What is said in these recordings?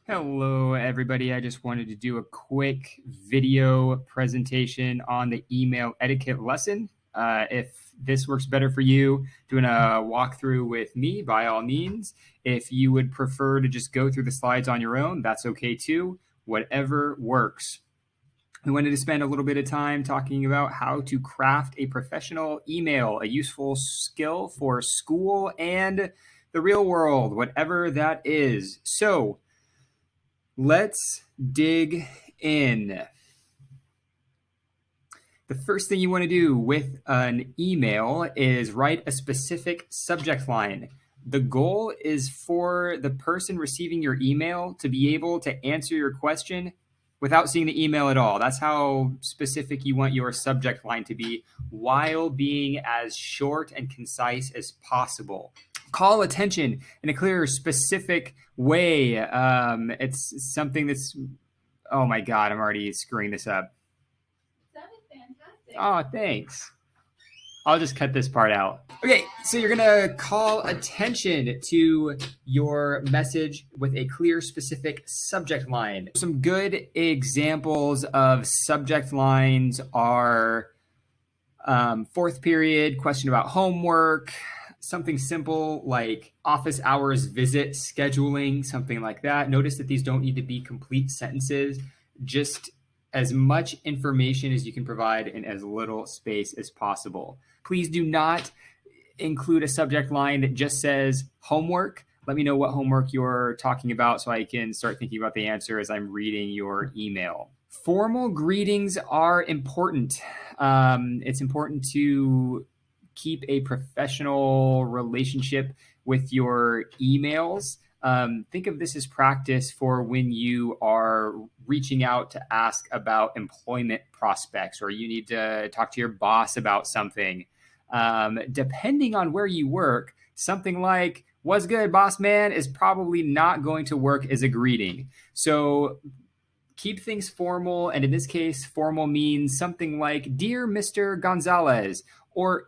Hello, everybody. I just wanted to do a quick video presentation on the email etiquette lesson. If this works better for you, doing a walkthrough with me, by all means. If you would prefer to just go through the slides on your own, that's okay too. Whatever works. We wanted to spend a little bit of time talking about how to craft a professional email, a useful skill for school and the real world, whatever that is. So, let's dig in. The first thing you want to do with an email is write a specific subject line. The goal is for the person receiving your email to be able to answer your question without seeing the email at all. That's how specific you want your subject line to be, while being as short and concise as possible. Call attention in a clear, specific way. It's something that's, oh my God, I'm already screwing this up. That is fantastic. Oh, thanks. I'll just cut this part out. Okay, so you're gonna call attention to your message with a clear, specific subject line. Some good examples of subject lines are fourth period, question about homework, something simple like office hours visit scheduling, something like that. Notice that these don't need to be complete sentences, just as much information as you can provide in as little space as possible. Please do not include a subject line that just says homework. Let me know what homework you're talking about so I can start thinking about the answer as I'm reading your email. Formal greetings are important. It's important to keep a professional relationship with your emails. Think of this as practice for when you are reaching out to ask about employment prospects, or you need to talk to your boss about something. Depending on where you work, something like "What's good, boss man?" is probably not going to work as a greeting. So keep things formal, and in this case, formal means something like "Dear Mr. Gonzalez," or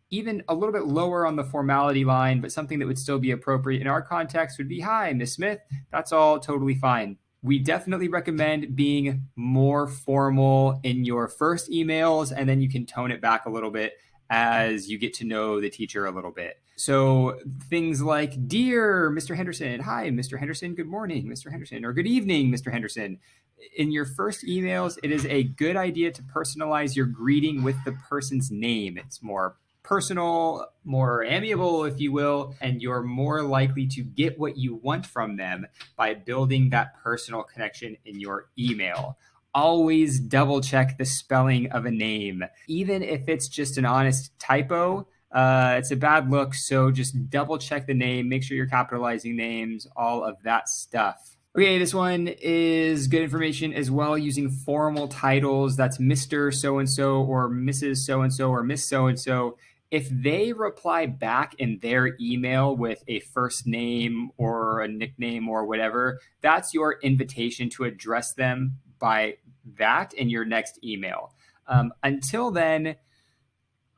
even a little bit lower on the formality line, but something that would still be appropriate in our context would be "Hi, Miss Smith." That's all totally fine. We definitely recommend being more formal in your first emails, and then you can tone it back a little bit as you get to know the teacher a little bit. So things like "Dear Mr. Henderson," "Hi, Mr. Henderson, good morning, Mr. Henderson," or "Good evening, Mr. Henderson." In your first emails, it is a good idea to personalize your greeting with the person's name. It's more personal, more amiable, if you will, and you're more likely to get what you want from them by building that personal connection in your email. Always double check the spelling of a name. Even if it's just an honest typo, it's a bad look, so just double check the name, make sure you're capitalizing names, all of that stuff. Okay, this one is good information as well, using formal titles. That's Mr. So-and-so or Mrs. So-and-so or Miss So-and-so. If they reply back in their email with a first name or a nickname or whatever, that's your invitation to address them by that in your next email. Until then,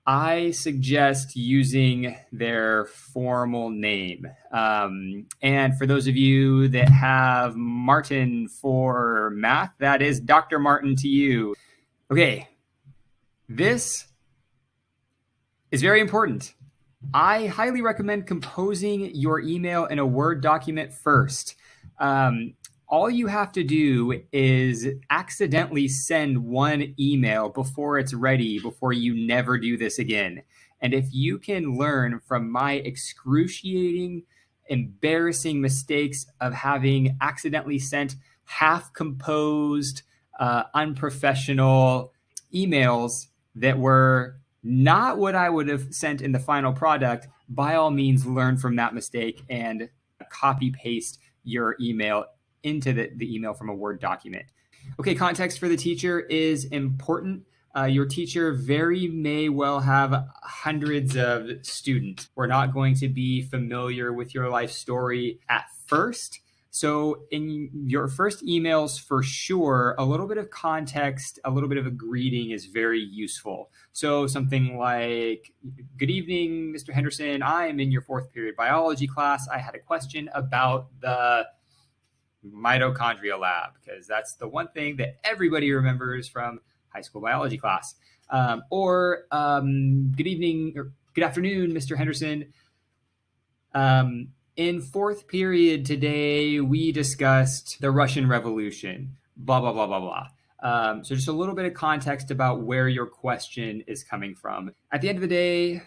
I suggest using their formal name. And for those of you that have Martin for math, that is Dr. Martin to you. Okay, this is very important. I highly recommend composing your email in a Word document first. All you have to do is accidentally send one email before it's ready, before you never do this again. And if you can learn from my excruciating, embarrassing mistakes of having accidentally sent half-composed, unprofessional emails that were not what I would have sent in the final product, by all means, learn from that mistake and copy paste your email into the email from a Word document. Okay, context for the teacher is important. Your teacher very may well have hundreds of students. We're not going to be familiar with your life story at first. So in your first emails, for sure, a little bit of context, a little bit of a greeting is very useful. So something like, good evening, Mr. Henderson. I am in your fourth period biology class. I had a question about the mitochondria lab, because that's the one thing that everybody remembers from high school biology class. Good evening, or good afternoon, Mr. Henderson. In fourth period today, we discussed the Russian Revolution, blah, blah, blah, blah, blah. So just a little bit of context about where your question is coming from. At the end of the day,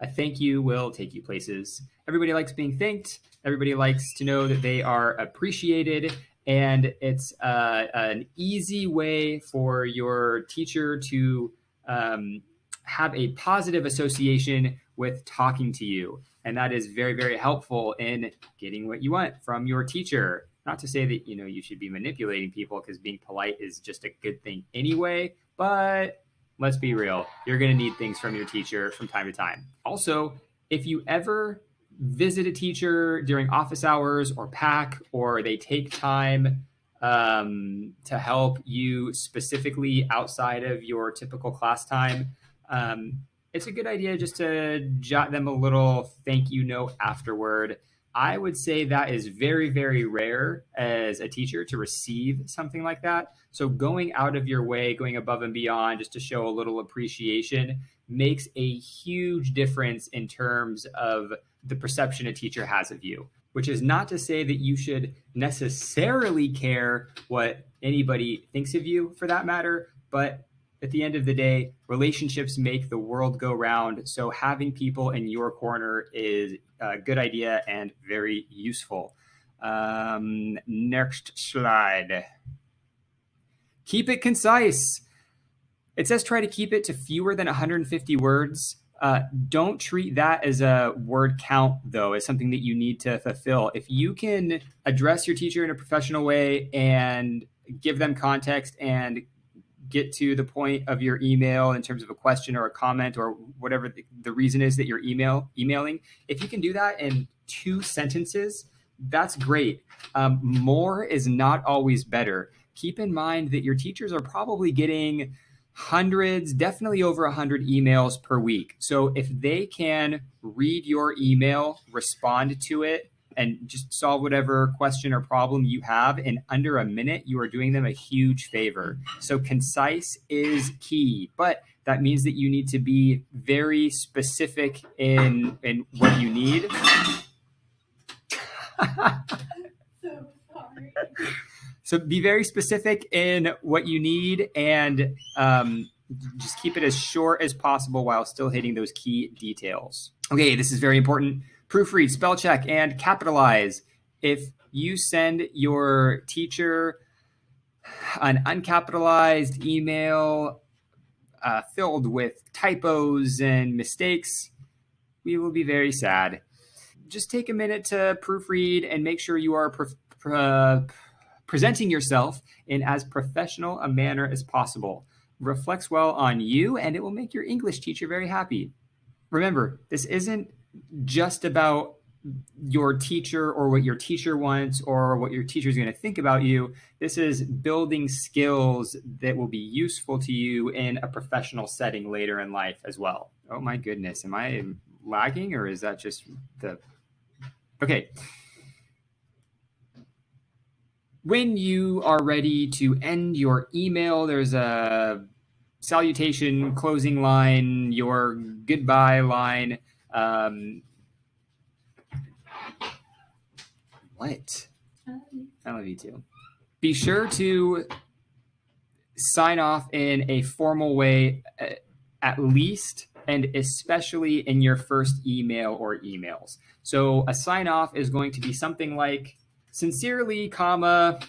a thank you will take you places. Everybody likes being thanked. Everybody likes to know that they are appreciated. And it's an easy way for your teacher to have a positive association with talking to you. And that is very, very helpful in getting what you want from your teacher. Not to say that, you should be manipulating people, because being polite is just a good thing anyway, but let's be real. You're going to need things from your teacher from time to time. Also, if you ever visit a teacher during office hours or PAC, or they take time to help you specifically outside of your typical class time, it's a good idea just to jot them a little thank you note afterward. I would say that is very, very rare as a teacher to receive something like that. So going out of your way, going above and beyond just to show a little appreciation makes a huge difference in terms of the perception a teacher has of you, which is not to say that you should necessarily care what anybody thinks of you for that matter, but at the end of the day, relationships make the world go round. So having people in your corner is a good idea and very useful. Next slide. Keep it concise. It says try to keep it to fewer than 150 words. Don't treat that as a word count, though, as something that you need to fulfill. If you can address your teacher in a professional way and give them context and get to the point of your email in terms of a question or a comment or whatever the reason is that you're emailing, if you can do that in 2 sentences, that's great. More is not always better. Keep in mind that your teachers are probably getting hundreds, definitely over 100 emails per week. So if they can read your email, respond to it, and just solve whatever question or problem you have in under a minute, you are doing them a huge favor. So concise is key, but that means that you need to be very specific in what you need. So sorry. So be very specific in what you need, and just keep it as short as possible while still hitting those key details. Okay, this is very important. Proofread, spell check, and capitalize. If you send your teacher an uncapitalized email filled with typos and mistakes, we will be very sad. Just take a minute to proofread and make sure you are presenting yourself in as professional a manner as possible. Reflects well on you, and it will make your English teacher very happy. Remember, this isn't just about your teacher or what your teacher wants or what your teacher is going to think about you. This is building skills that will be useful to you in a professional setting later in life as well. Oh my goodness, am I lagging, or is that just the... Okay. When you are ready to end your email, there's a salutation, closing line, your goodbye line. What? I love you too. Be sure to sign off in a formal way, at least, and especially in your first email or emails. So a sign off is going to be something like, sincerely, comma,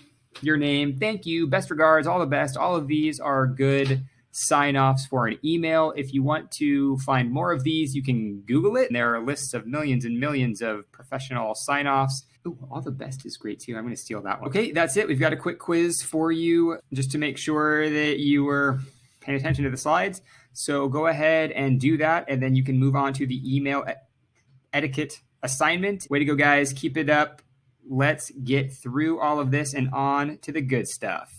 your name, thank you, best regards, all the best. All of these are good sign-offs for an email. If you want to find more of these, you can Google it. There are lists of millions and millions of professional sign-offs. Ooh, all the best is great too. I'm going to steal that one. Okay, that's it. We've got a quick quiz for you just to make sure that you were paying attention to the slides. So go ahead and do that, and then you can move on to the email etiquette assignment. Way to go, guys. Keep it up. let's get through all of this and on to the good stuff.